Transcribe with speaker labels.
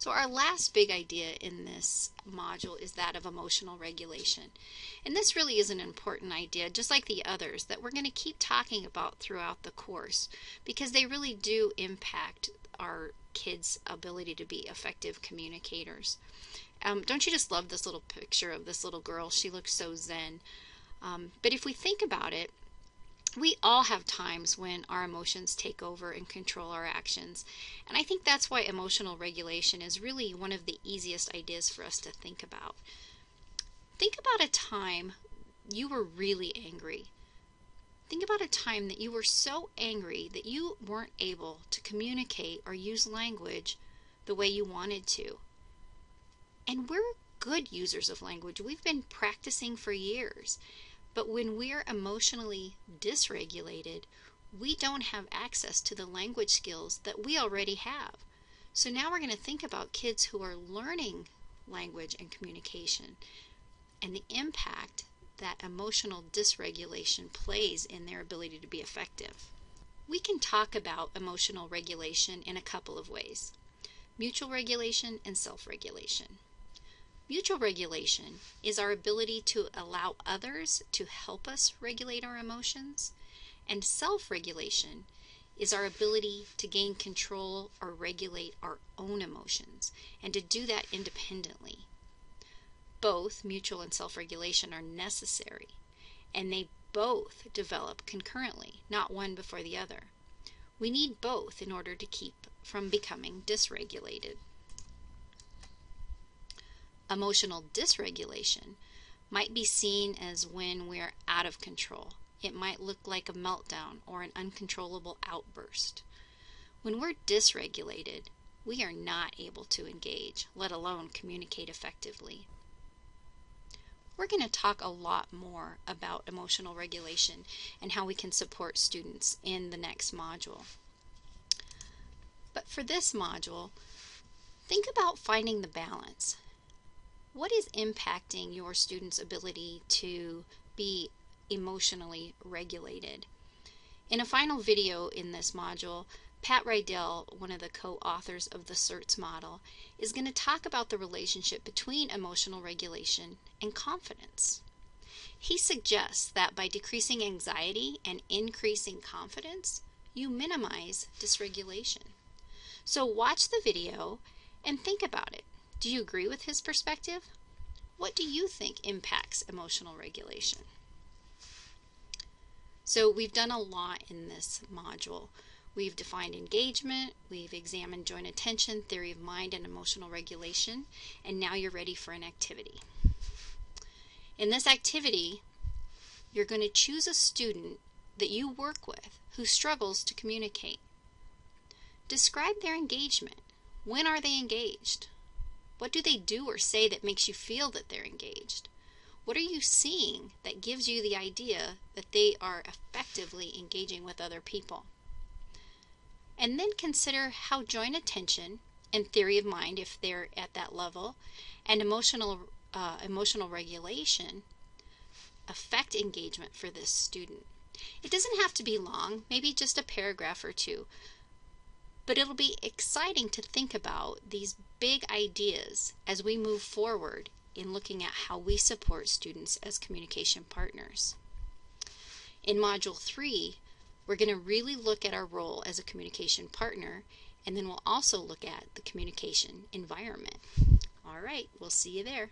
Speaker 1: So our last big idea in this module is that of emotional regulation. And this really is an important idea, just like the others, that we're going to keep talking about throughout the course because they really do impact our kids' ability to be effective communicators. Don't you just love this little picture of this little girl? She looks so zen. But if we think about it, we all have times when our emotions take over and control our actions. And I think that's why emotional regulation is really one of the easiest ideas for us to think about. Think about a time you were really angry. Think about a time that you were so angry that you weren't able to communicate or use language the way you wanted to. And we're good users of language. We've been practicing for years. But when we're emotionally dysregulated, we don't have access to the language skills that we already have. So now we're going to think about kids who are learning language and communication and the impact that emotional dysregulation plays in their ability to be effective. We can talk about emotional regulation in a couple of ways: mutual regulation and self-regulation. Mutual regulation is our ability to allow others to help us regulate our emotions, and self-regulation is our ability to gain control or regulate our own emotions, and to do that independently. Both mutual and self-regulation are necessary, and they both develop concurrently, not one before the other. We need both in order to keep from becoming dysregulated. Emotional dysregulation might be seen as when we're out of control. It might look like a meltdown or an uncontrollable outburst. When we're dysregulated, we are not able to engage, let alone communicate effectively. We're going to talk a lot more about emotional regulation and how we can support students in the next module. But for this module, think about finding the balance. What is impacting your students' ability to be emotionally regulated? In a final video in this module, Pat Rydell, one of the co-authors of the CERTS model, is going to talk about the relationship between emotional regulation and confidence. He suggests that by decreasing anxiety and increasing confidence, you minimize dysregulation. So watch the video and think about it. Do you agree with his perspective? What do you think impacts emotional regulation? So we've done a lot in this module. We've defined engagement, we've examined joint attention, theory of mind, and emotional regulation, and now you're ready for an activity. In this activity, you're going to choose a student that you work with who struggles to communicate. Describe their engagement. When are they engaged? What do they do or say that makes you feel that they're engaged? What are you seeing that gives you the idea that they are effectively engaging with other people? And then consider how joint attention and theory of mind, if they're at that level, and emotional regulation affect engagement for this student. It doesn't have to be long, maybe just a paragraph or two. But it'll be exciting to think about these big ideas as we move forward in looking at how we support students as communication partners. In Module 3, we're going to really look at our role as a communication partner, and then we'll also look at the communication environment. All right, we'll see you there.